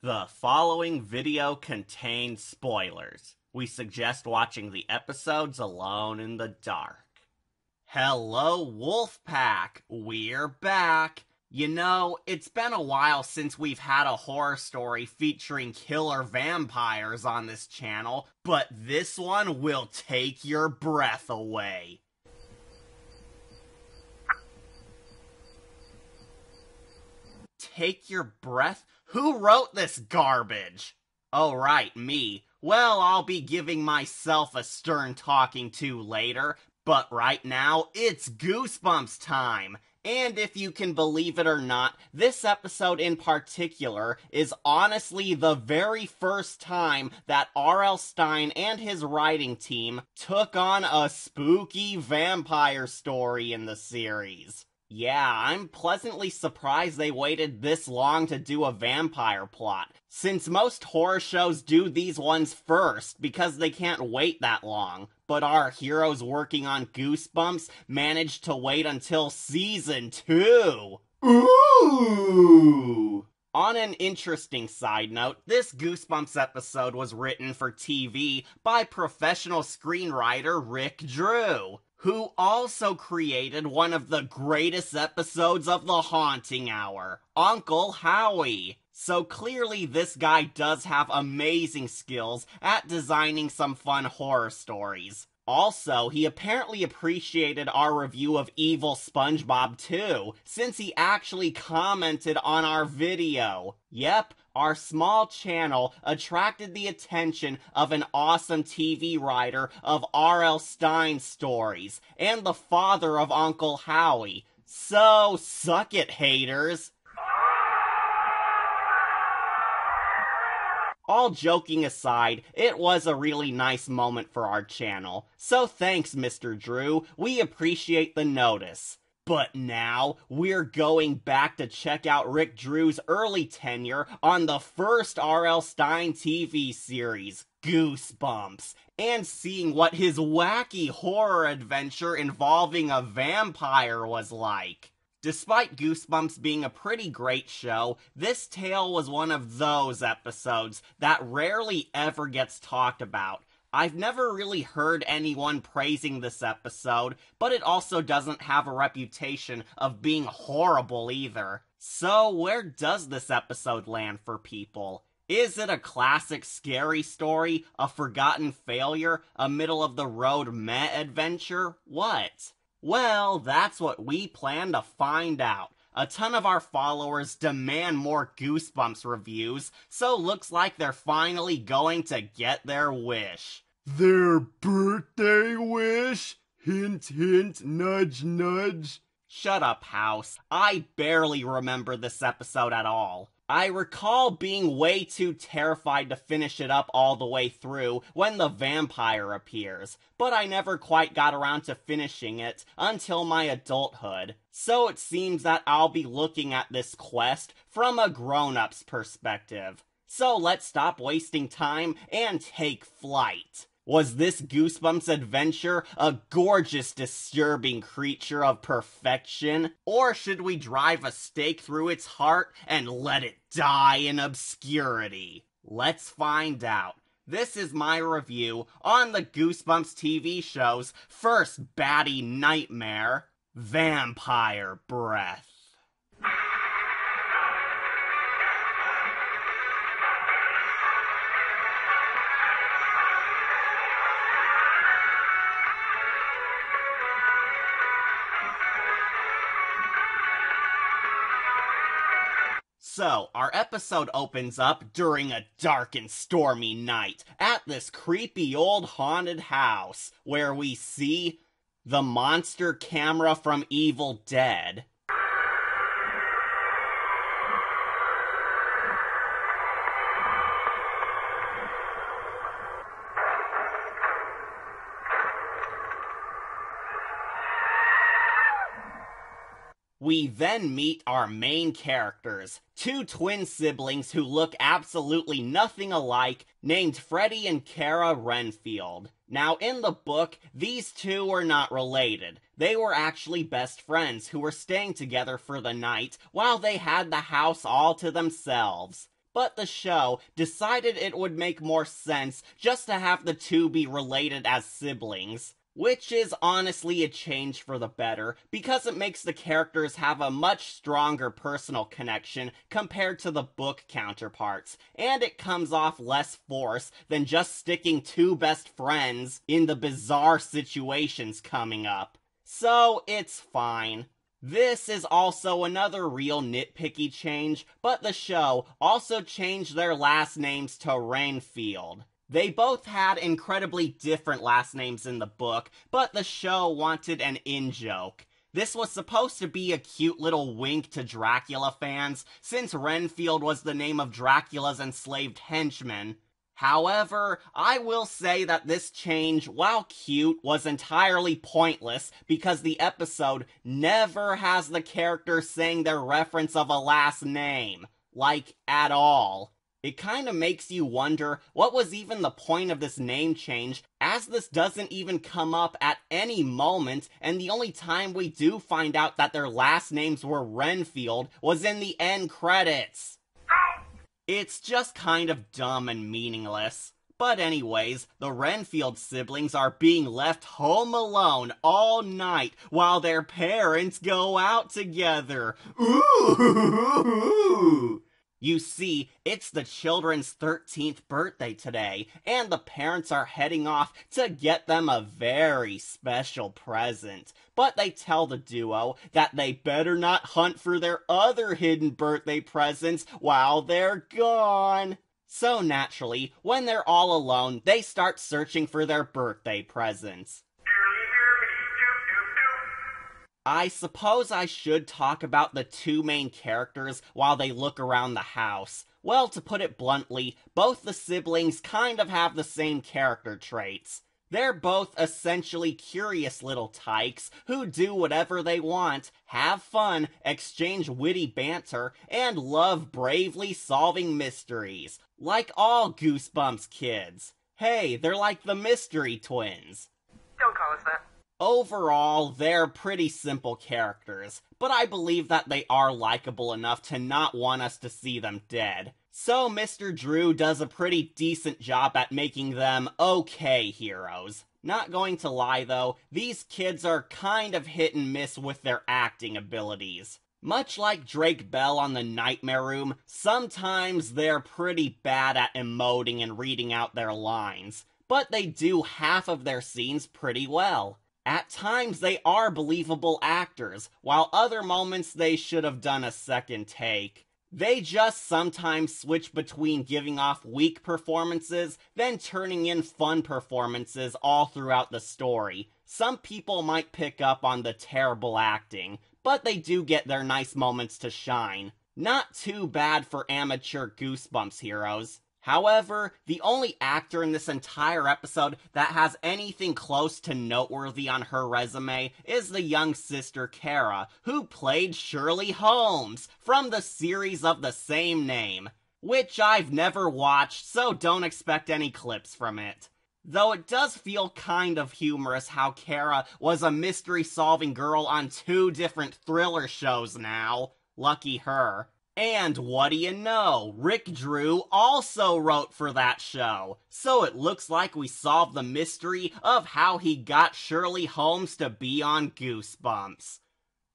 The following video contains spoilers. We suggest watching the episodes alone in the dark. Hello, Wolfpack! We're back! You know, it's been a while since we've had a horror story featuring killer vampires on this channel, but this one will take your breath away. Take your breath? Who wrote this garbage? Oh right, me. Well, I'll be giving myself a stern talking to later, but right now, it's Goosebumps time! And if you can believe it or not, this episode in particular is honestly the very first time that R.L.Stine and his writing team took on a spooky vampire story in the series. Yeah, I'm pleasantly surprised they waited this long to do a vampire plot, since most horror shows do these ones first because they can't wait that long. But our heroes working on Goosebumps managed to wait until Season 2! Ooh! On an interesting side note, this Goosebumps episode was written for TV by professional screenwriter Rick Drew, who also created one of the greatest episodes of The Haunting Hour, Uncle Howie. So clearly this guy does have amazing skills at designing some fun horror stories. Also, he apparently appreciated our review of Evil Spongebob too, since he actually commented on our video. Yep, our small channel attracted the attention of an awesome TV writer of R.L.Stine stories, and the father of Uncle Howie. So, suck it, haters! All joking aside, it was a really nice moment for our channel, so thanks Mr. Drew, we appreciate the notice. But now, we're going back to check out Rick Drew's early tenure on the first R.L.Stine TV series, Goosebumps, and seeing what his wacky horror adventure involving a vampire was like. Despite Goosebumps being a pretty great show, this tale was one of those episodes that rarely ever gets talked about. I've never really heard anyone praising this episode, but it also doesn't have a reputation of being horrible either. So where does this episode land for people? Is it a classic scary story, a forgotten failure, a middle-of-the-road meh adventure? What? Well, that's what we plan to find out. A ton of our followers demand more Goosebumps reviews, so looks like they're finally going to get their wish. Their birthday wish? Hint, hint, nudge, nudge. Shut up, House. I barely remember this episode at all. I recall being way too terrified to finish it up all the way through when the vampire appears, but I never quite got around to finishing it until my adulthood. So it seems that I'll be looking at this quest from a grown-up's perspective. So let's stop wasting time and take flight. Was this Goosebumps adventure a gorgeous, disturbing creature of perfection? Or should we drive a stake through its heart and let it die in obscurity? Let's find out. This is my review on the Goosebumps TV show's first baddie nightmare, Vampire Breath. So, our episode opens up during a dark and stormy night at this creepy old haunted house, where we see the monster camera from Evil Dead. We then meet our main characters, two twin siblings who look absolutely nothing alike, named Freddie and Kara Renfield. Now, in the book, these two were not related. They were actually best friends who were staying together for the night while they had the house all to themselves. but the show decided it would make more sense just to have the two be related as siblings. Which is honestly a change for the better, because it makes the characters have a much stronger personal connection compared to the book counterparts, and it comes off less forced than just sticking two best friends in the bizarre situations coming up. So it's fine. This is also another real nitpicky change, but the show also changed their last names to Renfield. They both had incredibly different last names in the book, but the show wanted an in-joke. This was supposed to be a cute little wink to Dracula fans, since Renfield was the name of Dracula's enslaved henchman. However, I will say that this change, while cute, was entirely pointless because the episode never has the characters saying their reference of a last name. Like, at all. It kinda makes you wonder what was even the point of this name change, as this doesn't even come up at any moment, and the only time we do find out that their last names were Renfield was in the end credits. It's just kind of dumb and meaningless. But anyways, the Renfield siblings are being left home alone all night while their parents go out together. Ooh! You see, it's the children's 13th birthday today, and the parents are heading off to get them a very special present. But they tell the duo that they better not hunt for their other hidden birthday presents while they're gone. So naturally, when they're all alone, they start searching for their birthday presents. I suppose I should talk about the two main characters while they look around the house. Well, to put it bluntly, both the siblings kind of have the same character traits. They're both essentially curious little tykes who do whatever they want, have fun, exchange witty banter, and love bravely solving mysteries. Like all Goosebumps kids. Hey, they're like the mystery twins. Don't call us that. Overall, they're pretty simple characters, but I believe that they are likable enough to not want us to see them dead. So Mr. Drew does a pretty decent job at making them okay heroes. Not going to lie though, these kids are kind of hit and miss with their acting abilities. Much like Drake Bell on the Nightmare Room, sometimes they're pretty bad at emoting and reading out their lines, but they do half of their scenes pretty well. At times, they are believable actors, while other moments they should have done a second take. They just sometimes switch between giving off weak performances, then turning in fun performances all throughout the story. Some people might pick up on the terrible acting, but they do get their nice moments to shine. Not too bad for amateur Goosebumps heroes. However, the only actor in this entire episode that has anything close to noteworthy on her resume is the young sister Kara, who played Shirley Holmes from the series of the same name, which I've never watched, so don't expect any clips from it. Though it does feel kind of humorous how Kara was a mystery-solving girl on two different thriller shows now. Lucky her. And what do you know, Rick Drew also wrote for that show, so it looks like we solved the mystery of how he got Shirley Holmes to be on Goosebumps.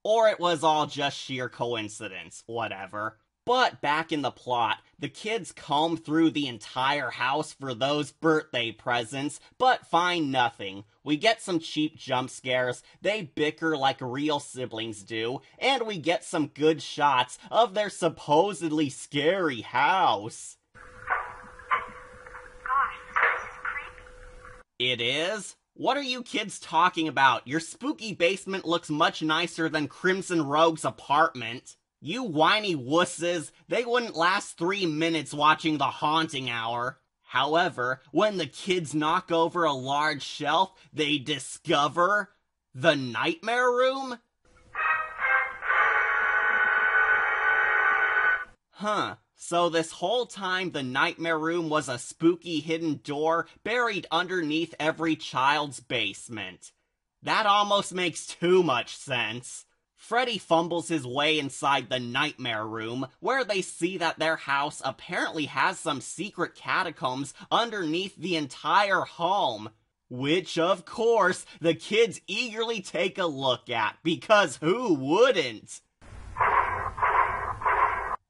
Or it was all just sheer coincidence, whatever. But back in the plot, the kids comb through the entire house for those birthday presents, but find nothing. We get some cheap jump scares, they bicker like real siblings do, and we get some good shots of their supposedly scary house. Gosh, this place is creepy. It is? What are you kids talking about? Your spooky basement looks much nicer than Crimson Rogue's apartment. You whiny wusses, they wouldn't last 3 minutes watching The Haunting Hour. However, when the kids knock over a large shelf, they discover the Nightmare Room? Huh. So this whole time the Nightmare Room was a spooky hidden door buried underneath every child's basement. That almost makes too much sense. Freddy fumbles his way inside the nightmare room, where they see that their house apparently has some secret catacombs underneath the entire home. Which, of course, the kids eagerly take a look at, because who wouldn't?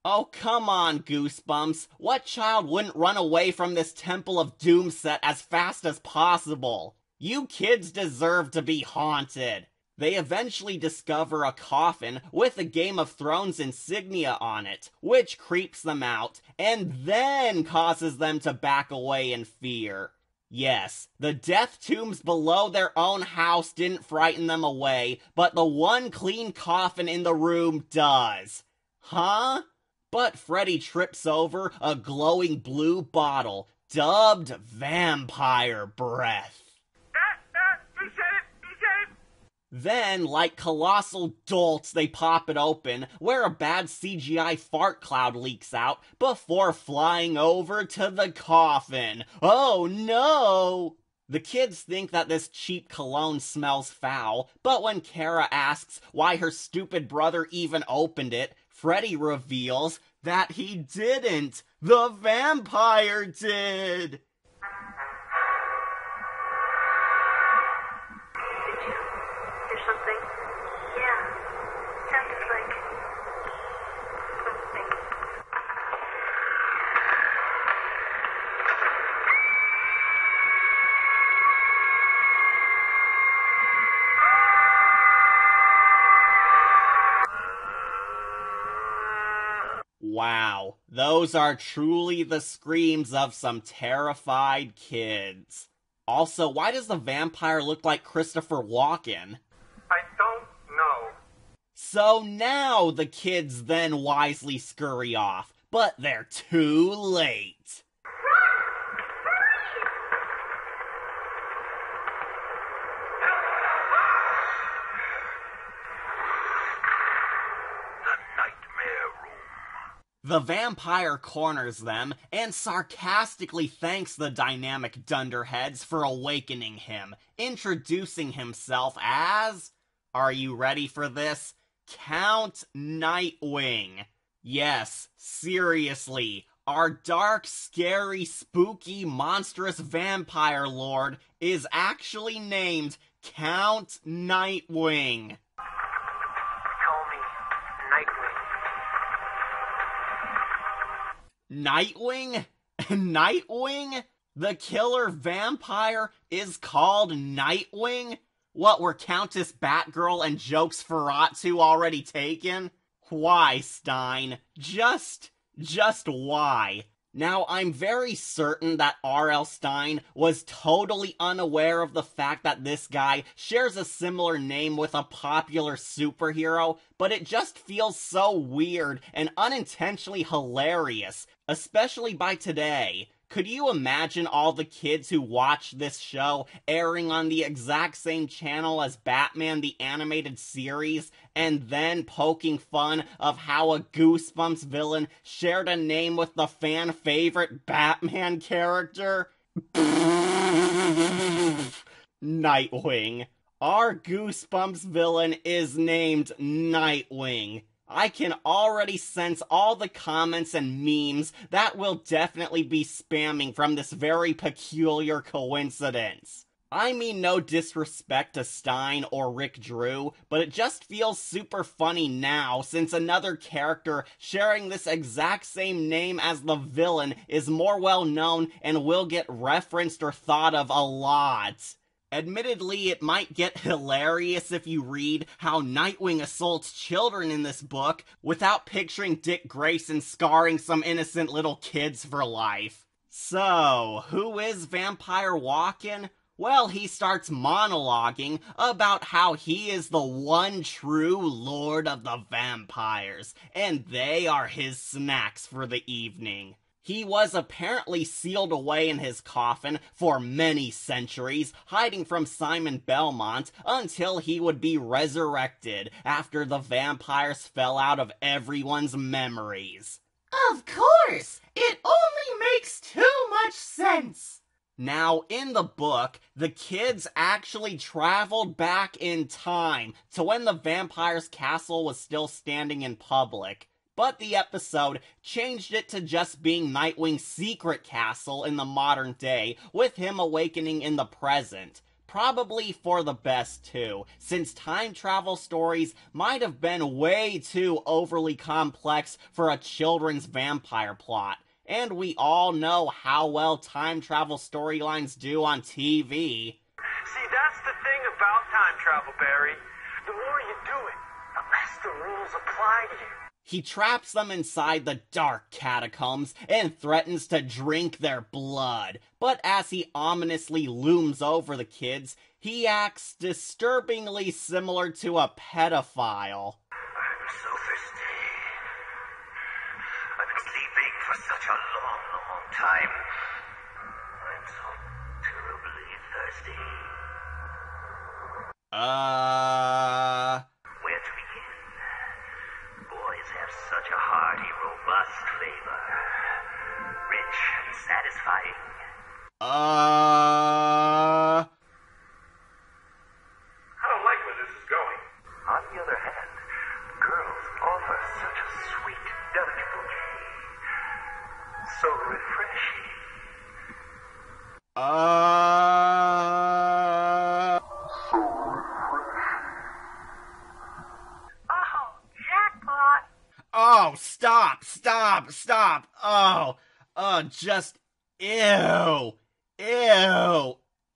Oh, come on, Goosebumps. What child wouldn't run away from this Temple of Doom set as fast as possible? You kids deserve to be haunted. They eventually discover a coffin with a Game of Thrones insignia on it, which creeps them out, and then causes them to back away in fear. Yes, the death tombs below their own house didn't frighten them away, but the one clean coffin in the room does. Huh? But Freddy trips over a glowing blue bottle, dubbed Vampire Breath. He said it! Then, like colossal dolts, they pop it open, where a bad CGI fart cloud leaks out before flying over to the coffin. Oh no! The kids think that this cheap cologne smells foul, but when Kara asks why her stupid brother even opened it, Freddy reveals that he didn't. The vampire did! Something? Yeah. Sounded like something. Wow, those are truly the screams of some terrified kids. Also, why does the vampire look like Christopher Walken? I don't know. So now the kids then wisely scurry off, but they're too late. The vampire corners them and sarcastically thanks the dynamic dunderheads for awakening him, introducing himself as... Are you ready for this? Count Nightwing. Yes, seriously, our dark, scary, spooky, monstrous vampire lord is actually named Count Nightwing. Call me Nightwing. Nightwing? Nightwing? The killer vampire is called Nightwing? What, were Countess Batgirl and Jokes Ferratu already taken? Why, Stein? Just why? Now, I'm very certain that R.L.Stine was totally unaware of the fact that this guy shares a similar name with a popular superhero, but it just feels so weird and unintentionally hilarious, especially by today. Could you imagine all the kids who watch this show airing on the exact same channel as Batman the Animated Series, and then poking fun of how a Goosebumps villain shared a name with the fan-favorite Batman character? Nightwing. Our Goosebumps villain is named Nightwing. I can already sense all the comments and memes that will definitely be spamming from this very peculiar coincidence. I mean no disrespect to Stein or Rick Drew, but it just feels super funny now since another character sharing this exact same name as the villain is more well known and will get referenced or thought of a lot. Admittedly, it might get hilarious if you read how Nightwing assaults children in this book without picturing Dick Grayson scarring some innocent little kids for life. So, who is Vampire Walken? Well, he starts monologuing about how he is the one true Lord of the Vampires, and they are his snacks for the evening. He was apparently sealed away in his coffin for many centuries, hiding from Simon Belmont until he would be resurrected after the vampires fell out of everyone's memories. Of course! It only makes too much sense! Now, in the book, the kids actually traveled back in time to when the vampire's castle was still standing in public. But the episode changed it to just being Nightwing's secret castle in the modern day, with him awakening in the present. Probably for the best, too, since time travel stories might have been way too overly complex for a children's vampire plot. And we all know how well time travel storylines do on TV. See, that's the thing about time travel, Barry. The more you do it, the less the rules apply to you. He traps them inside the dark catacombs and threatens to drink their blood. But as he ominously looms over the kids, he acts disturbingly similar to a pedophile. I'm so thirsty. I've been sleeping for such a long, long time. I'm so terribly thirsty. Where to begin? Boys have such a hearty, robust flavor. Rich and satisfying. I don't like where this is going. On the other hand, girls offer such a sweet, delicate bouquet. So refreshing. Oh, jackpot! Oh, stop. Just ew.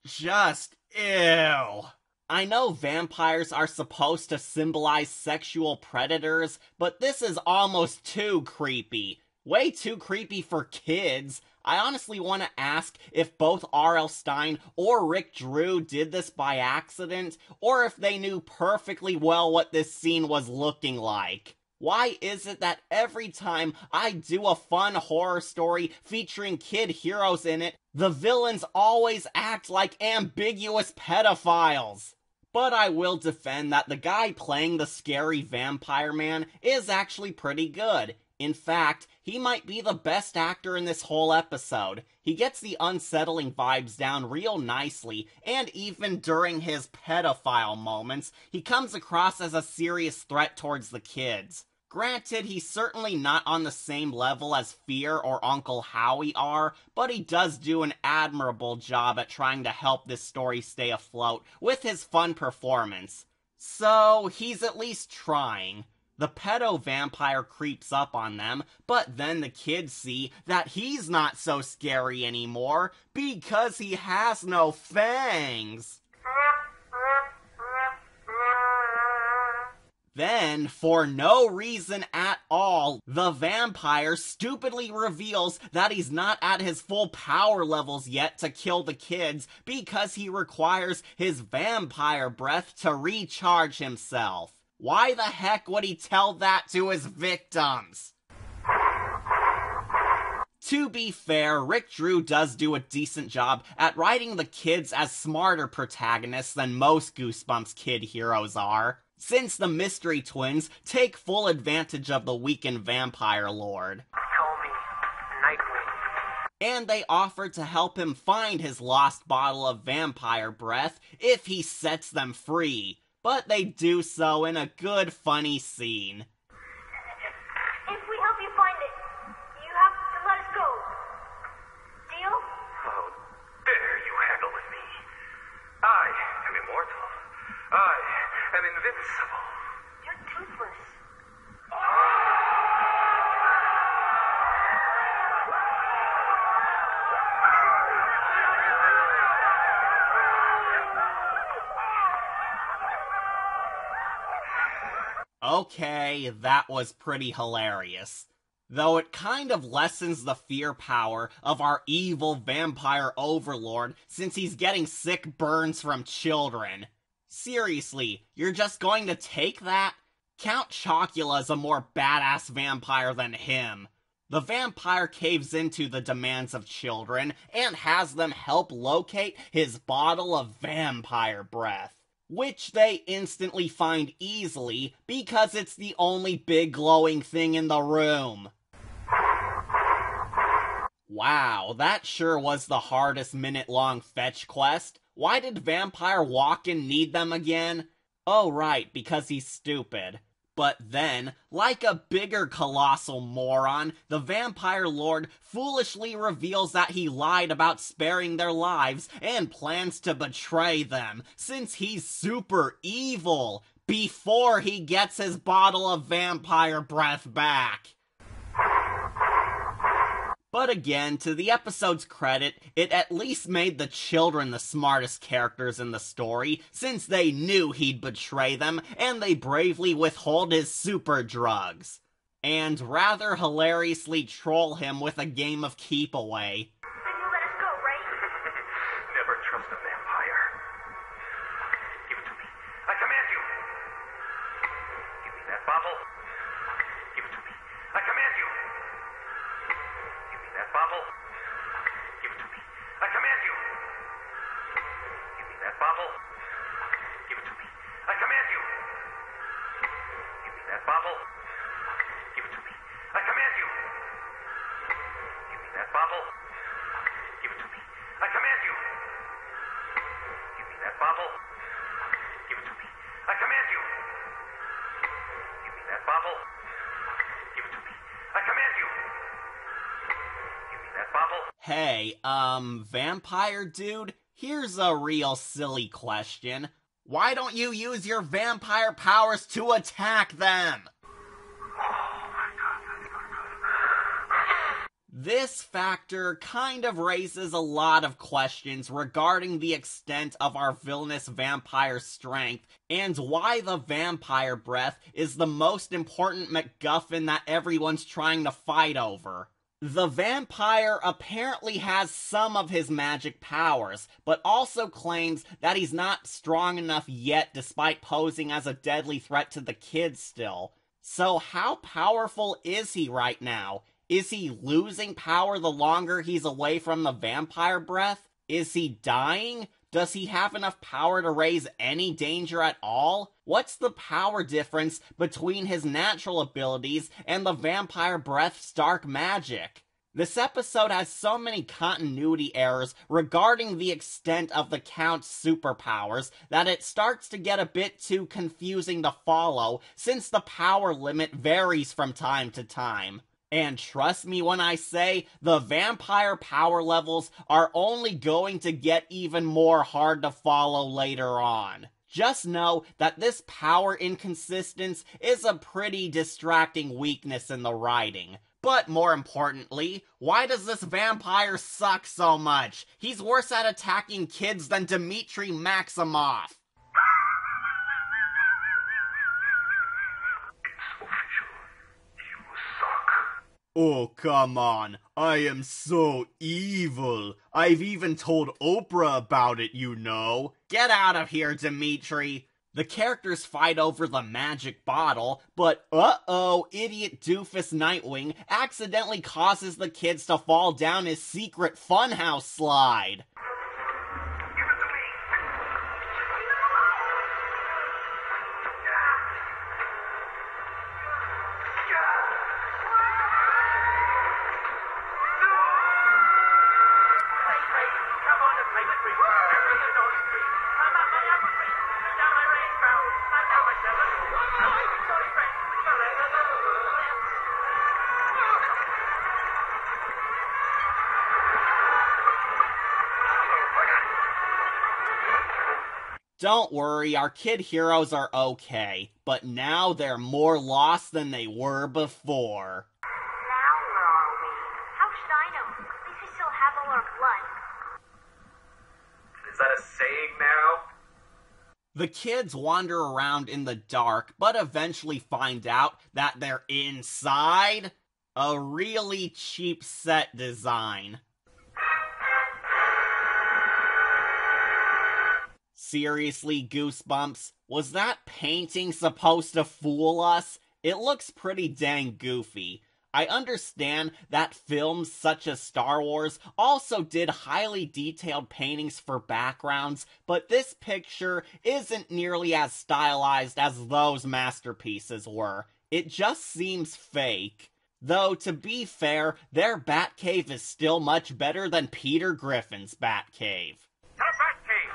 Just ew. I know vampires are supposed to symbolize sexual predators, but this is almost too creepy. Way too creepy for kids. I honestly want to ask if both R.L.Stine or Rick Drew did this by accident, or if they knew perfectly well what this scene was looking like. Why is it that every time I do a fun horror story featuring kid heroes in it, the villains always act like ambiguous pedophiles? But I will defend that the guy playing the scary vampire man is actually pretty good. In fact, he might be the best actor in this whole episode. He gets the unsettling vibes down real nicely, and even during his pedophile moments, he comes across as a serious threat towards the kids. Granted, he's certainly not on the same level as Fear or Uncle Howie are, but he does do an admirable job at trying to help this story stay afloat with his fun performance. So, he's at least trying. The pedo-vampire creeps up on them, but then the kids see that he's not so scary anymore because he has no fangs. Then, for no reason at all, the vampire stupidly reveals that he's not at his full power levels yet to kill the kids because he requires his vampire breath to recharge himself. Why the heck would he tell that to his victims? To be fair, Rick Drew does do a decent job at writing the kids as smarter protagonists than most Goosebumps kid heroes are, since the Mystery Twins take full advantage of the weakened vampire lord. Call me Nightwing. And they offer to help him find his lost bottle of vampire breath if he sets them free. But they do so in a good, funny scene. If we help you find it, you have to let us go. Deal? How dare you haggle with me? I am immortal. I am invincible. You're toothless. Okay, that was pretty hilarious. Though it kind of lessens the fear power of our evil vampire overlord since he's getting sick burns from children. Seriously, you're just going to take that? Count Chocula's a more badass vampire than him. The vampire caves into the demands of children and has them help locate his bottle of vampire breath, which they instantly find easily because it's the only big glowing thing in the room. Wow, that sure was the hardest minute-long fetch quest. Why did Vampire Walken need them again? Oh right, because he's stupid. But then, like a bigger colossal moron, the Vampire Lord foolishly reveals that he lied about sparing their lives and plans to betray them, since he's super evil, before he gets his bottle of vampire breath back. But again, to the episode's credit, it at least made the children the smartest characters in the story, since they knew he'd betray them, and they bravely withhold his super drugs. And rather hilariously troll him with a game of keep away. Then you let us go, right? Never trust a vampire. Give it to me. I command you. Give me that bottle. Give it to me. I command you. Give me that bottle. Give it to me. I command you. Give me that bottle. Give it to me. I command you. Give me that bottle. Give it to me. I command you. Give me that bottle. Give it to me. I command you. Give me that bottle. Give it to me. I command you. Give me that bottle. Give it to me. I command you. Give me that bottle. Hey, vampire dude? Here's a real silly question. Why don't you use your vampire powers to attack them? This factor kind of raises a lot of questions regarding the extent of our villainous vampire strength and why the vampire breath is the most important MacGuffin that everyone's trying to fight over. The vampire apparently has some of his magic powers, but also claims that he's not strong enough yet despite posing as a deadly threat to the kids still. So how powerful is he right now? Is he losing power the longer he's away from the vampire breath? Is he dying? Does he have enough power to raise any danger at all? What's the power difference between his natural abilities and the vampire breath's dark magic? This episode has so many continuity errors regarding the extent of the Count's superpowers that it starts to get a bit too confusing to follow, since the power limit varies from time to time. And trust me when I say, the vampire power levels are only going to get even more hard to follow later on. Just know that this power inconsistence is a pretty distracting weakness in the writing. But more importantly, why does this vampire suck so much? He's worse at attacking kids than Dmitri Maximoff. Oh, come on. I am so evil. I've even told Oprah about it, you know. Get out of here, Dmitri. The characters fight over the magic bottle, but uh-oh, idiot doofus Nightwing accidentally causes the kids to fall down his secret funhouse slide. Don't worry, our kid heroes are okay, but now they're more lost than they were before. Now where are we? How should I know? At least we still have all our blood. Is that a saying now? The kids wander around in the dark, but eventually find out that they're inside a really cheap set design. Seriously, Goosebumps? Was that painting supposed to fool us? It looks pretty dang goofy. I understand that films such as Star Wars also did highly detailed paintings for backgrounds, but this picture isn't nearly as stylized as those masterpieces were. It just seems fake. Though, to be fair, their Batcave is still much better than Peter Griffin's Batcave. The Batcave!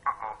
Uh-oh.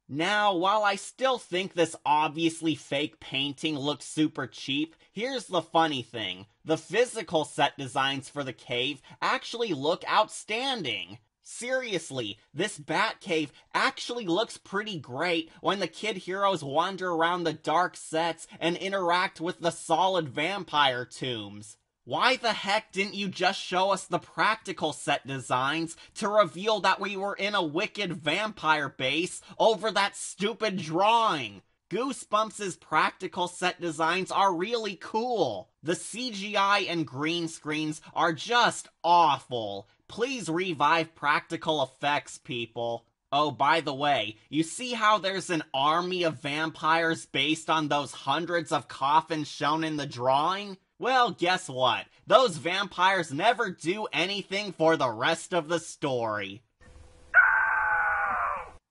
Now, while I still think this obviously fake painting looks super cheap, here's the funny thing. The physical set designs for the cave actually look outstanding. Seriously, this Batcave actually looks pretty great when the kid heroes wander around the dark sets and interact with the solid vampire tombs. Why the heck didn't you just show us the practical set designs to reveal that we were in a wicked vampire base over that stupid drawing? Goosebumps' practical set designs are really cool. The CGI and green screens are just awful. Please revive practical effects, people. Oh, by the way, you see how there's an army of vampires based on those hundreds of coffins shown in the drawing? Well, guess what? Those vampires never do anything for the rest of the story.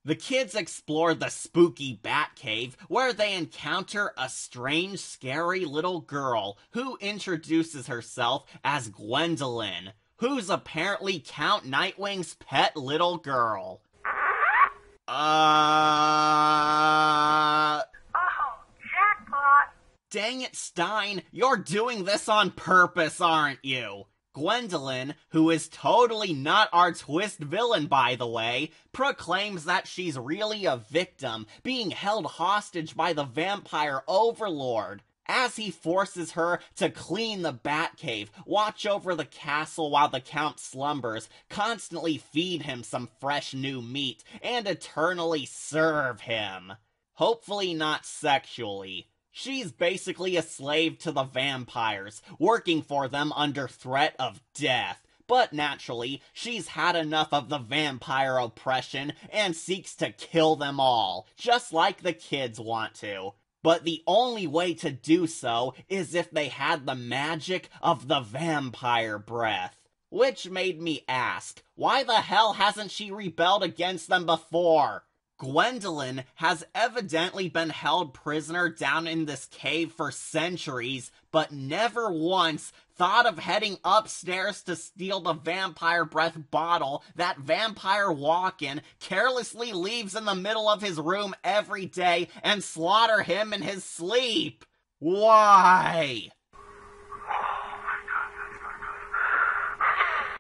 The kids explore the spooky Batcave, where they encounter a strange, scary little girl who introduces herself as Gwendolyn, who's apparently Count Nightwing's pet little girl. Dang it, Stein, you're doing this on purpose, aren't you? Gwendolyn, who is totally not our twist villain by the way, proclaims that she's really a victim, being held hostage by the vampire overlord, as he forces her to clean the Batcave, watch over the castle while the Count slumbers, constantly feed him some fresh new meat, and eternally serve him. Hopefully not sexually. She's basically a slave to the vampires, working for them under threat of death. But naturally, she's had enough of the vampire oppression and seeks to kill them all, just like the kids want to. But the only way to do so is if they had the magic of the vampire breath. Which made me ask, why the hell hasn't she rebelled against them before? Gwendolyn has evidently been held prisoner down in this cave for centuries, but never once thought of heading upstairs to steal the vampire breath bottle that Vampire Walken carelessly leaves in the middle of his room every day and slaughter him in his sleep. Why?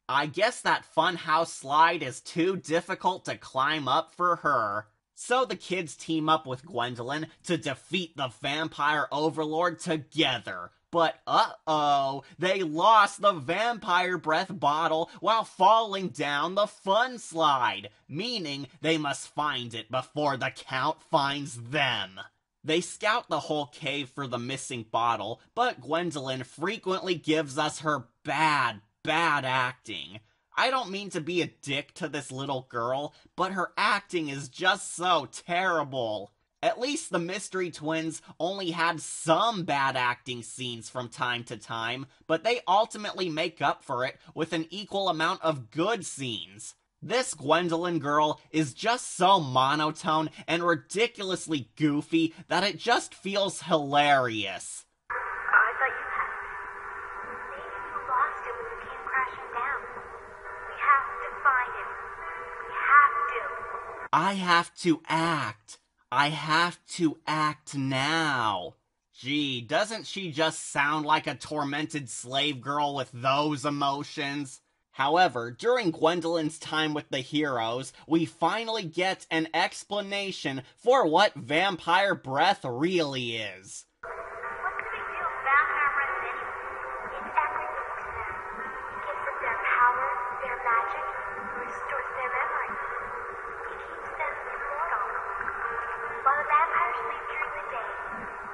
I guess that funhouse slide is too difficult to climb up for her. So the kids team up with Gwendolyn to defeat the vampire overlord together. But uh-oh, they lost the vampire breath bottle while falling down the fun slide, meaning they must find it before the Count finds them. They scout the whole cave for the missing bottle, but Gwendolyn frequently gives us her bad acting. I don't mean to be a dick to this little girl, but her acting is just so terrible. At least the Mystery Twins only had some bad acting scenes from time to time, but they ultimately make up for it with an equal amount of good scenes. This Gwendolyn girl is just so monotone and ridiculously goofy that it just feels hilarious. I have to act. I have to act now. Gee, doesn't she just sound like a tormented slave girl with those emotions? However, during Gwendolyn's time with the heroes, we finally get an explanation for what vampire breath really is. What's the big deal with vampire breath anyway? It's everything to them. It gives them their power, their magic, restores their memory. It keeps them immortal. While the vampires sleep during the day,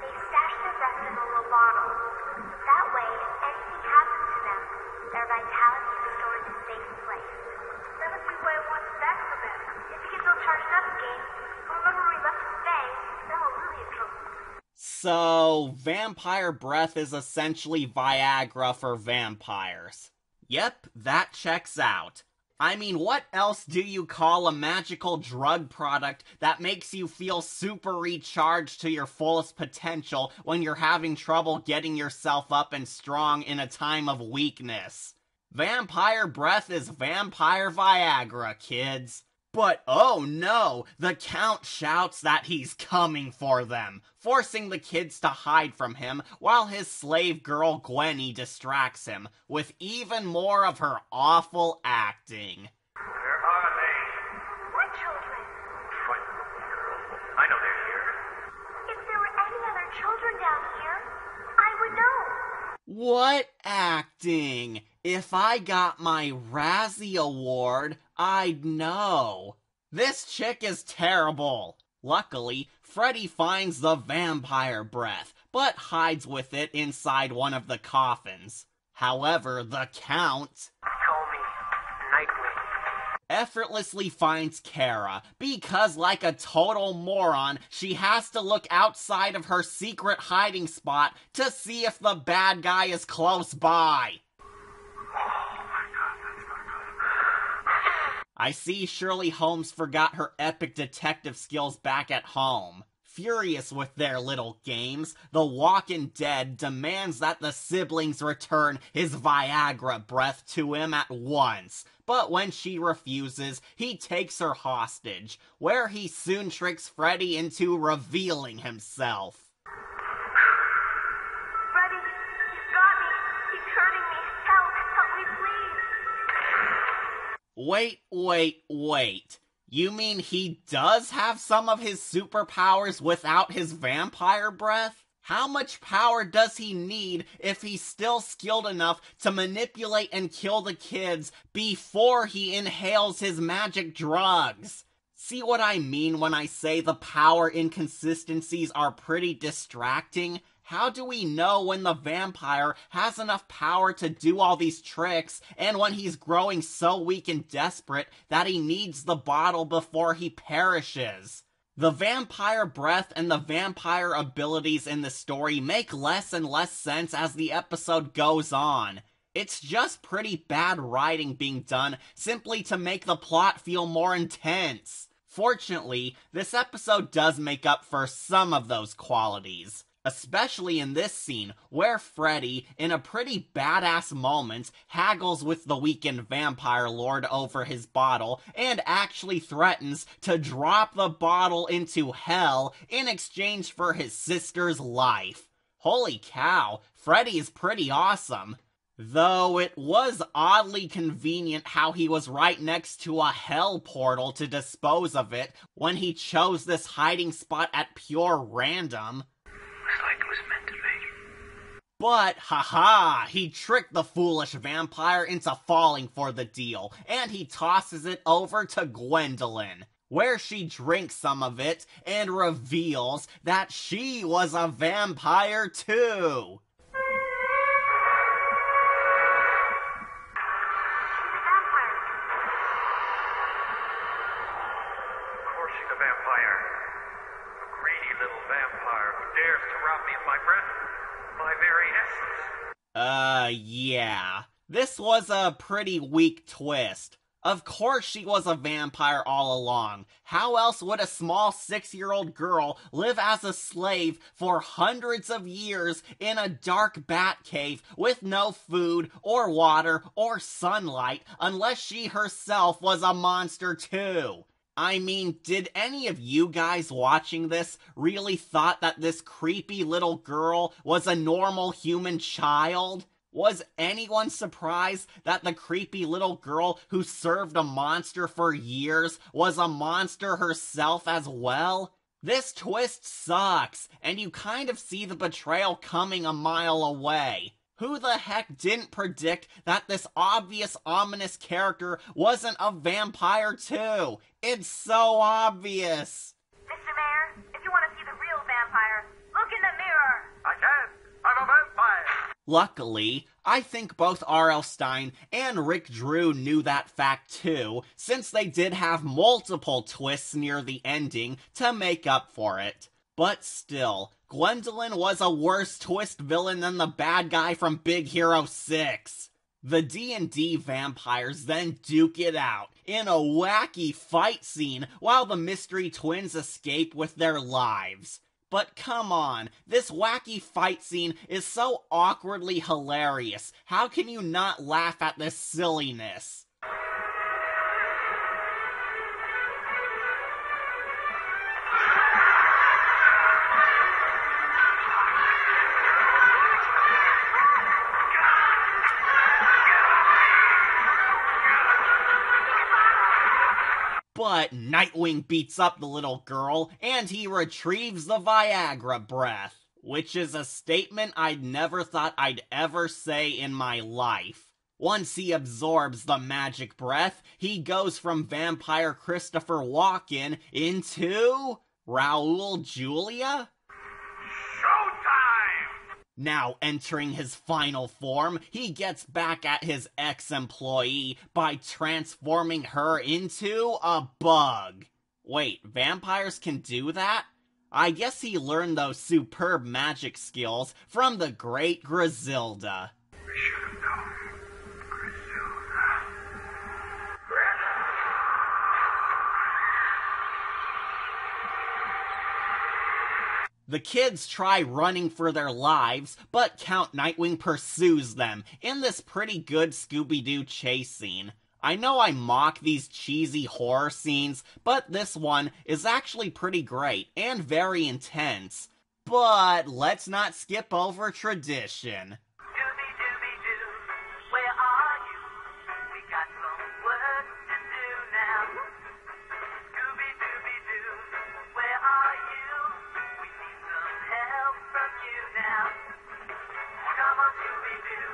they stash their breath in a little bottle. That way, if anything happens to them, their vitality is stored in a safe place. That must be why it wants back so bad. If he gets all charged up again, he'll remember we left his bag, then we're really in trouble. So, vampire breath is essentially Viagra for vampires. Yep, that checks out. I mean, what else do you call a magical drug product that makes you feel super recharged to your fullest potential when you're having trouble getting yourself up and strong in a time of weakness? Vampire breath is vampire Viagra, kids. But oh no, the Count shouts that he's coming for them, forcing the kids to hide from him while his slave girl Gwenny distracts him with even more of her awful acting. Where are they? What children? Frightened little girl. I know they're here. If there were any other children down here, I would know. What acting? If I got my Razzie Award, I'd know. This chick is terrible. Luckily, Freddy finds the vampire breath, but hides with it inside one of the coffins. However, the Count Call me Nightwing. effortlessly finds Kara, because like a total moron, she has to look outside of her secret hiding spot to see if the bad guy is close by. I see Shirley Holmes forgot her epic detective skills back at home. Furious with their little games, the Walking Dead demands that the siblings return his Viagra breath to him at once. But when she refuses, he takes her hostage, where he soon tricks Freddy into revealing himself. Freddy, he's got me. He's hurting me. Help me, please. Wait. You mean he does have some of his superpowers without his vampire breath? How much power does he need if he's still skilled enough to manipulate and kill the kids before he inhales his magic drugs? See what I mean when I say the power inconsistencies are pretty distracting? How do we know when the vampire has enough power to do all these tricks, and when he's growing so weak and desperate that he needs the bottle before he perishes? The vampire breath and the vampire abilities in the story make less and less sense as the episode goes on. It's just pretty bad writing being done simply to make the plot feel more intense. Fortunately, this episode does make up for some of those qualities. Especially in this scene, where Freddy, in a pretty badass moment, haggles with the weakened vampire lord over his bottle, and actually threatens to drop the bottle into hell in exchange for his sister's life. Holy cow, Freddy is pretty awesome. Though it was oddly convenient how he was right next to a hell portal to dispose of it when he chose this hiding spot at pure random. Like it was meant to be. But, haha, he tricked the foolish vampire into falling for the deal, and he tosses it over to Gwendolyn, where she drinks some of it and reveals that she was a vampire too. Of course she's a vampire. A greedy little vampire who dares to rob me of my breath, my very essence. Yeah. This was a pretty weak twist. Of course she was a vampire all along. How else would a small 6-year-old girl live as a slave for hundreds of years in a dark bat cave with no food or water or sunlight unless she herself was a monster too? I mean, did any of you guys watching this really thought that this creepy little girl was a normal human child? Was anyone surprised that the creepy little girl who served a monster for years was a monster herself as well? This twist sucks, and you kind of see the betrayal coming a mile away. Who the heck didn't predict that this obvious ominous character wasn't a vampire too? It's so obvious. Mr. Mayor, if you want to see the real vampire, look in the mirror. I can. I'm a vampire. Luckily, I think both R.L.Stine and Rick Drew knew that fact too, since they did have multiple twists near the ending to make up for it. But still, Gwendolyn was a worse twist villain than the bad guy from Big Hero 6. The D&D vampires then duke it out in a wacky fight scene while the mystery twins escape with their lives. But come on, this wacky fight scene is so awkwardly hilarious. How can you not laugh at this silliness? But Nightwing beats up the little girl, and he retrieves the Viagra breath, which is a statement I'd never thought I'd ever say in my life. Once he absorbs the magic breath, he goes from vampire Christopher Walken into Raul Julia? Now entering his final form, he gets back at his ex-employee by transforming her into a bug. Wait, vampires can do that? I guess he learned those superb magic skills from the great Griselda. We should have known. Griselda. The kids try running for their lives, but Count Nightwing pursues them in this pretty good Scooby-Doo chase scene. I know I mock these cheesy horror scenes, but this one is actually pretty great and very intense. But let's not skip over tradition. Scooby-Dooby-Doo, where are you? We got some work to do now. Scooby-Dooby-Doo, where are you? We need some help from you now. Come on, Scooby-Doo,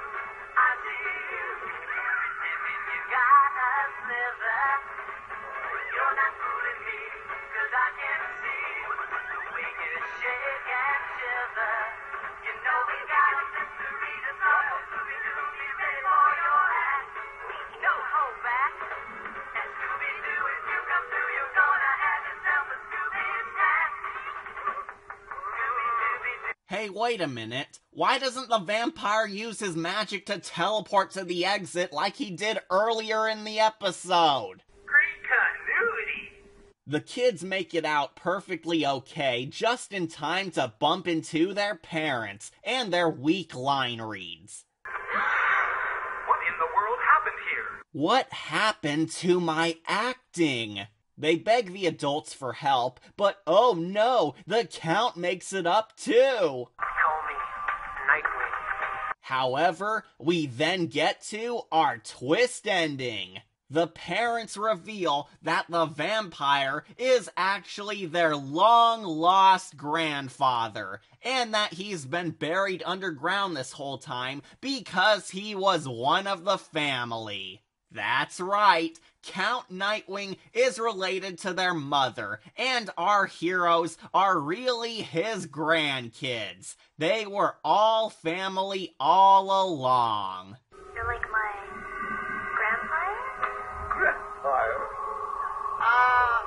I see you. Pretending you got a sliver. You're not fooling me, 'cause I can see the way you shake and shiver. You know we got a mystery to solve. Scooby-Doo, be ready for your act. No hold back. And Scooby-Doo, if you come through, you're gonna have yourself a Scooby attack. Scooby-Dooby-Doo. Hey, wait a minute. Why doesn't the vampire use his magic to teleport to the exit like he did earlier in the episode? Great continuity. The kids make it out perfectly okay, just in time to bump into their parents and their weak line reads. What in the world happened here? What happened to my acting? They beg the adults for help, but oh no, the Count makes it up too. Call me Nightwing. However, we then get to our twist ending. The parents reveal that the vampire is actually their long-lost grandfather, and that he's been buried underground this whole time because he was one of the family. That's right, Count Nightwing is related to their mother, and our heroes are really his grandkids. They were all family all along. You're like my grandpa? Grandfather. Ah,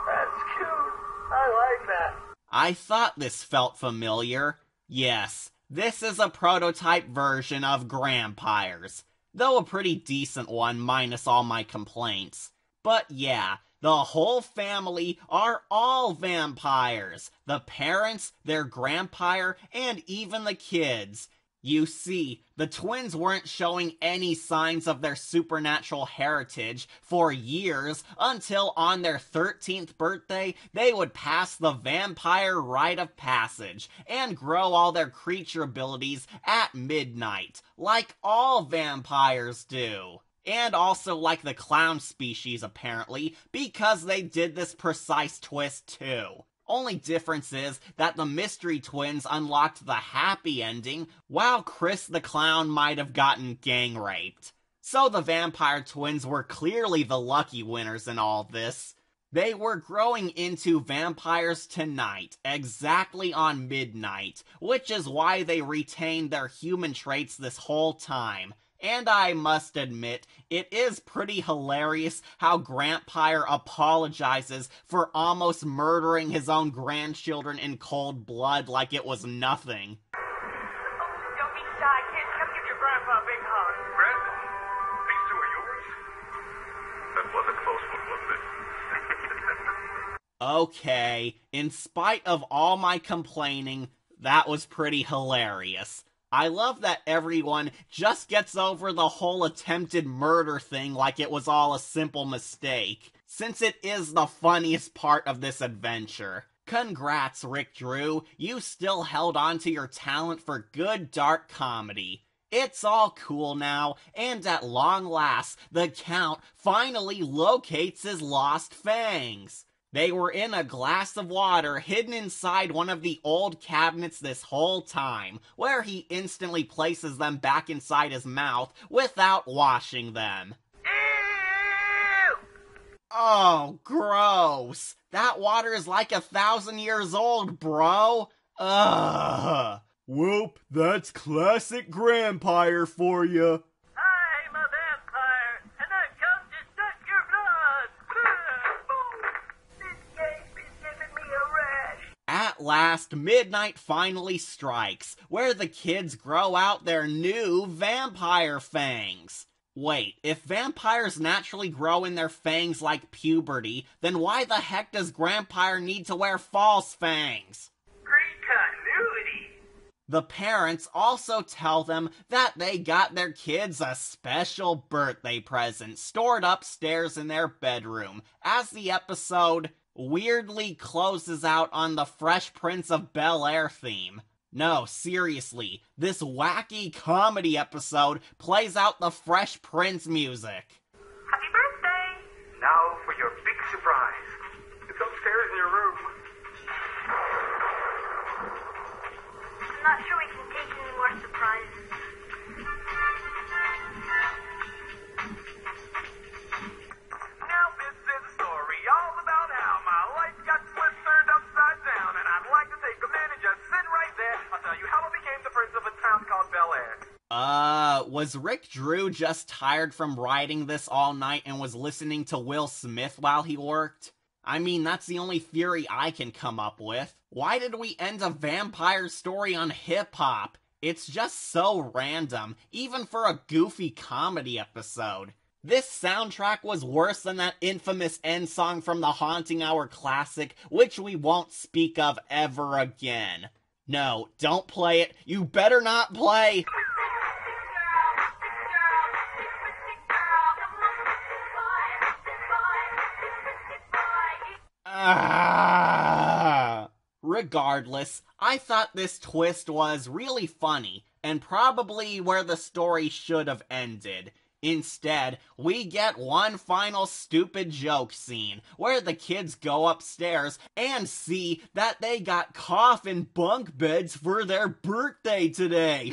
that's cute. I like that. I thought this felt familiar. Yes, this is a prototype version of Grandpires, though a pretty decent one minus all my complaints. But yeah, the whole family are all vampires. The parents, their grandpire, and even the kids. You see, the twins weren't showing any signs of their supernatural heritage for years until on their 13th birthday, they would pass the vampire rite of passage and grow all their creature abilities at midnight, like all vampires do. And also like the clown species, apparently, because they did this precise twist too. Only difference is that the mystery twins unlocked the happy ending, while Chris the Clown might have gotten gang raped. So the vampire twins were clearly the lucky winners in all this. They were growing into vampires tonight, exactly on midnight, which is why they retained their human traits this whole time. And I must admit, it is pretty hilarious how Grandpire apologizes for almost murdering his own grandchildren in cold blood like it was nothing. Don't be shy, kids. Come give your grandpa a big hug. Grandpa? Okay, in spite of all my complaining, that was pretty hilarious. I love that everyone just gets over the whole attempted murder thing like it was all a simple mistake, since it is the funniest part of this adventure. Congrats, Rick Drew, you still held on to your talent for good dark comedy. It's all cool now, and at long last, the Count finally locates his lost fangs. They were in a glass of water hidden inside one of the old cabinets this whole time, where he instantly places them back inside his mouth without washing them. Ew! Oh, gross. That water is like 1,000 years old, bro. Ugh. Whoop, that's classic Grampire for ya. I'm a vampire, and I've come to suck your blood! This game's been giving me a rash! At last, midnight finally strikes, where the kids grow out their new vampire fangs. Wait, if vampires naturally grow in their fangs like puberty, then why the heck does Grampire need to wear false fangs? Great continuity! The parents also tell them that they got their kids a special birthday present stored upstairs in their bedroom, as the episode weirdly closes out on the Fresh Prince of Bel-Air theme. No, seriously, this wacky comedy episode plays out the Fresh Prince music. Happy birthday! Now for your big surprise. It's upstairs in your room. I'm not sure we can take any more surprises. Now this is a story all about how my life got turned upside down, and I'd like to take a minute, just sit right there. I'll tell you how I became the prince of a town called Bel-Air. Was Rick Drew just tired from writing this all night and was listening to Will Smith while he worked? I mean, that's the only theory I can come up with. Why did we end a vampire story on hip-hop? It's just so random, even for a goofy comedy episode. This soundtrack was worse than that infamous end song from the Haunting Hour classic, which we won't speak of ever again. No, don't play it. You better not play. Regardless, I thought this twist was really funny, and probably where the story should have ended. Instead, we get one final stupid joke scene, where the kids go upstairs and see that they got coffin bunk beds for their birthday today.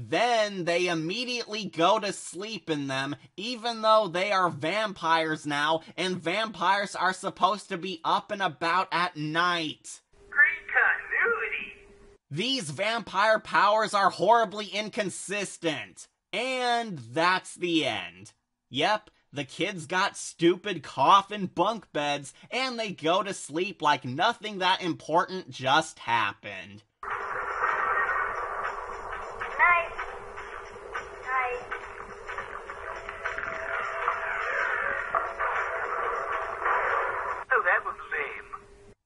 Then they immediately go to sleep in them, even though they are vampires now, and vampires are supposed to be up and about at night. Great continuity! These vampire powers are horribly inconsistent. And that's the end. Yep, the kids got stupid coffin bunk beds, and they go to sleep like nothing that important just happened. Night. Night. Oh, that was lame.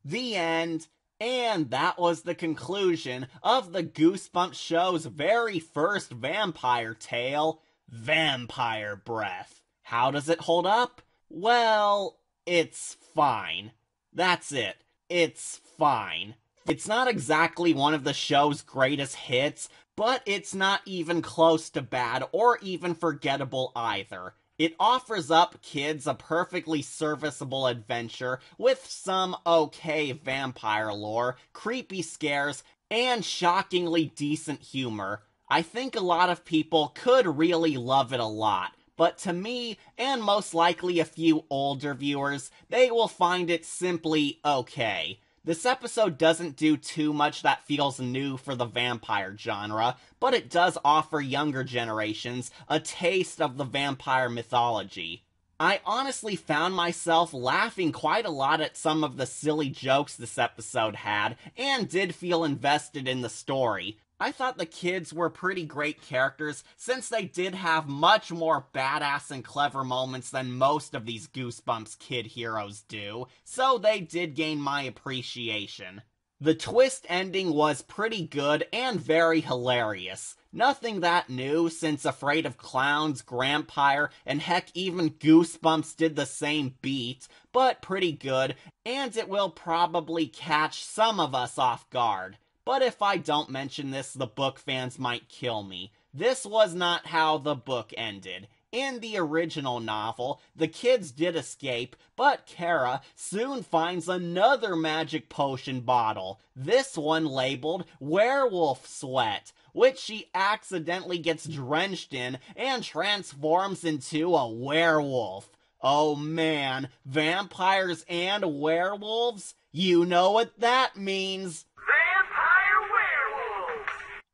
The end. And that was the conclusion of the Goosebumps show's very first vampire tale, Vampire Breath. How does it hold up? Well, it's fine. That's it. It's fine. It's not exactly one of the show's greatest hits, but it's not even close to bad or even forgettable either. It offers up kids a perfectly serviceable adventure with some okay vampire lore, creepy scares, and shockingly decent humor. I think a lot of people could really love it a lot, but to me, and most likely a few older viewers, they will find it simply okay. This episode doesn't do too much that feels new for the vampire genre, but it does offer younger generations a taste of the vampire mythology. I honestly found myself laughing quite a lot at some of the silly jokes this episode had, and did feel invested in the story. I thought the kids were pretty great characters since they did have much more badass and clever moments than most of these Goosebumps kid heroes do, so they did gain my appreciation. The twist ending was pretty good and very hilarious. Nothing that new since Afraid of Clowns, Grampire, and heck even Goosebumps did the same beat, but pretty good, and it will probably catch some of us off guard. But if I don't mention this, the book fans might kill me. This was not how the book ended. In the original novel, the kids did escape, but Kara soon finds another magic potion bottle, this one labeled Werewolf Sweat, which she accidentally gets drenched in and transforms into a werewolf. Oh man, vampires and werewolves? You know what that means.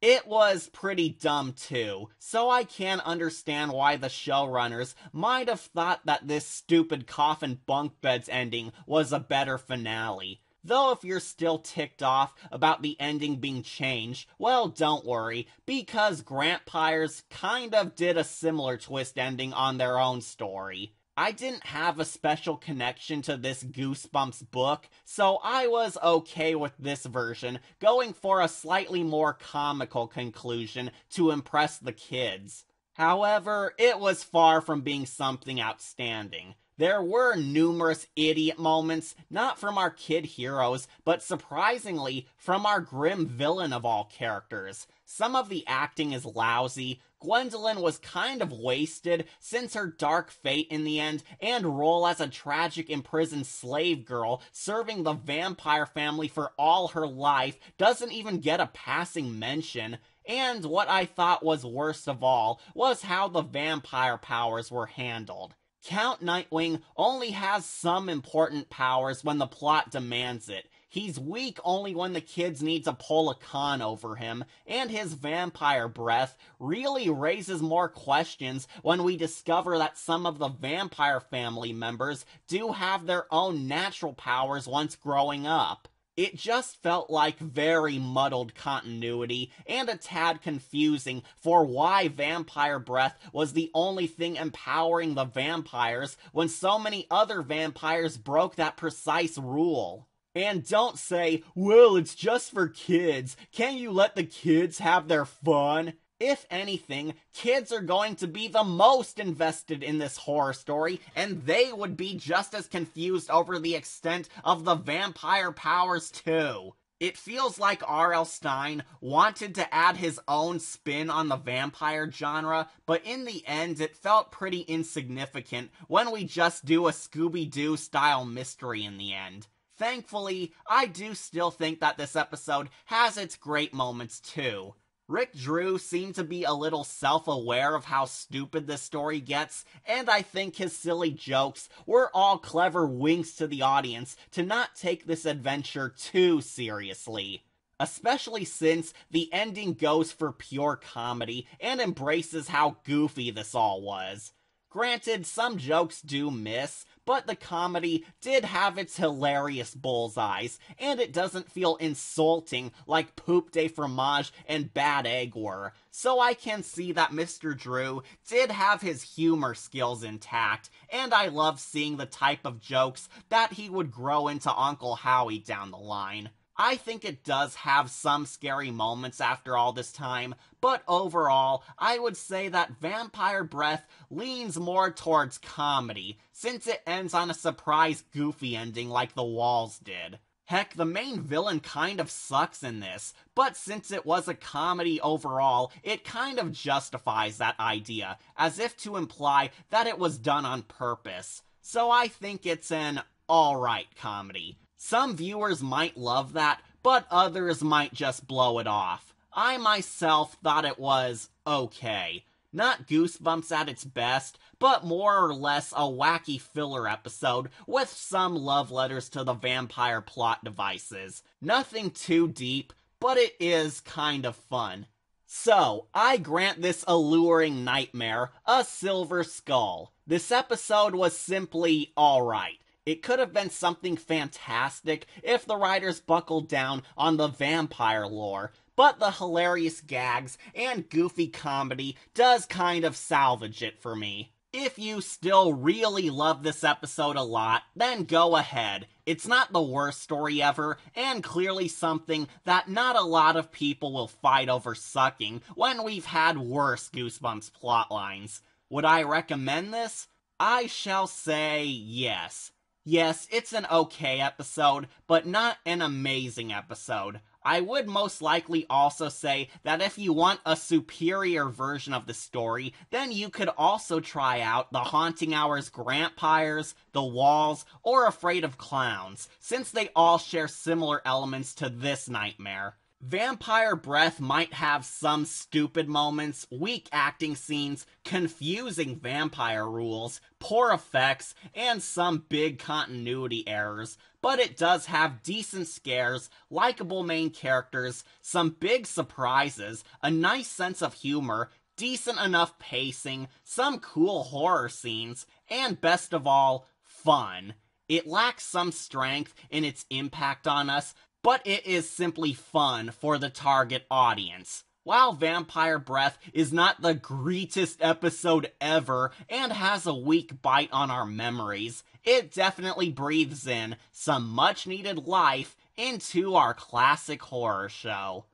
It was pretty dumb too, so I can understand why the showrunners might have thought that this stupid coffin bunk beds ending was a better finale. Though if you're still ticked off about the ending being changed, well, don't worry, because Grampires kind of did a similar twist ending on their own story. I didn't have a special connection to this Goosebumps book, so I was okay with this version, going for a slightly more comical conclusion to impress the kids. However, it was far from being something outstanding. There were numerous idiot moments, not from our kid heroes, but surprisingly, from our grim villain of all characters. Some of the acting is lousy. Gwendolyn was kind of wasted since her dark fate in the end and role as a tragic imprisoned slave girl serving the vampire family for all her life doesn't even get a passing mention. And what I thought was worst of all was how the vampire powers were handled. Count Nightwing only has some important powers when the plot demands it. He's weak only when the kids need to pull a con over him, and his vampire breath really raises more questions when we discover that some of the vampire family members do have their own natural powers once growing up. It just felt like very muddled continuity and a tad confusing for why vampire breath was the only thing empowering the vampires when so many other vampires broke that precise rule. And don't say, well, it's just for kids. Can't you let the kids have their fun? If anything, kids are going to be the most invested in this horror story, and they would be just as confused over the extent of the vampire powers too. It feels like R.L.Stine wanted to add his own spin on the vampire genre, but in the end it felt pretty insignificant when we just do a Scooby-Doo style mystery in the end. Thankfully, I do still think that this episode has its great moments too. Rick Drew seemed to be a little self-aware of how stupid this story gets, and I think his silly jokes were all clever winks to the audience to not take this adventure too seriously. Especially since the ending goes for pure comedy and embraces how goofy this all was. Granted, some jokes do miss, but the comedy did have its hilarious bullseyes, and it doesn't feel insulting like Poop de Fromage and Bad Egg were, so I can see that Mr. Drew did have his humor skills intact, and I love seeing the type of jokes that he would grow into Uncle Howie down the line. I think it does have some scary moments after all this time, but overall, I would say that Vampire Breath leans more towards comedy, since it ends on a surprise goofy ending like The Walls did. Heck, the main villain kind of sucks in this, but since it was a comedy overall, it kind of justifies that idea, as if to imply that it was done on purpose. So I think it's an alright comedy. Some viewers might love that, but others might just blow it off. I myself thought it was okay. Not Goosebumps at its best, but more or less a wacky filler episode with some love letters to the vampire plot devices. Nothing too deep, but it is kind of fun. So, I grant this alluring nightmare a silver skull. This episode was simply alright. It could have been something fantastic if the writers buckled down on the vampire lore, but the hilarious gags and goofy comedy does kind of salvage it for me. If you still really love this episode a lot, then go ahead. It's not the worst story ever, and clearly something that not a lot of people will fight over sucking when we've had worse Goosebumps plotlines. Would I recommend this? I shall say yes. Yes, it's an okay episode, but not an amazing episode. I would most likely also say that if you want a superior version of the story, then you could also try out The Haunting Hours Grandpires, The Walls, or Afraid of Clowns, since they all share similar elements to this nightmare. Vampire Breath might have some stupid moments, weak acting scenes, confusing vampire rules, poor effects, and some big continuity errors, but it does have decent scares, likable main characters, some big surprises, a nice sense of humor, decent enough pacing, some cool horror scenes, and best of all, fun. It lacks some strength in its impact on us, but it is simply fun for the target audience. While Vampire Breath is not the greatest episode ever and has a weak bite on our memories, it definitely breathes in some much-needed life into our classic horror show.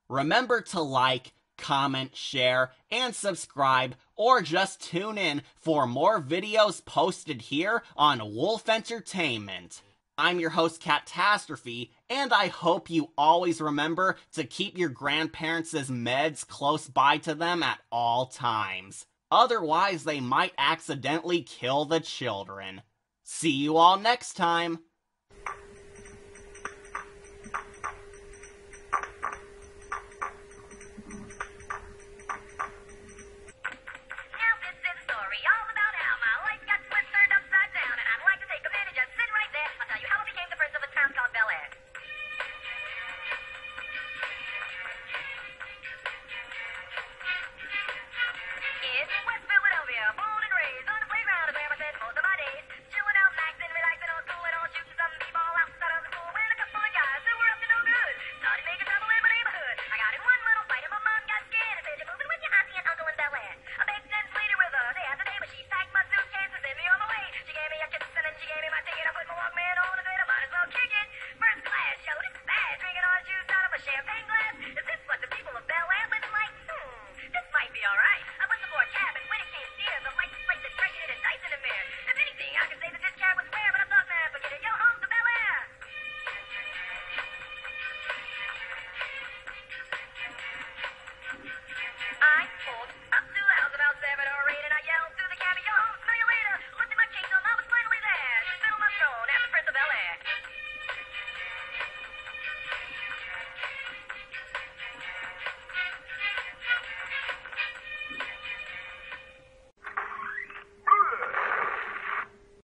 Remember to like, comment, share, and subscribe, or just tune in for more videos posted here on Wolf Entertainment. I'm your host, Catastrophe, and I hope you always remember to keep your grandparents' meds close by to them at all times. Otherwise, they might accidentally kill the children. See you all next time!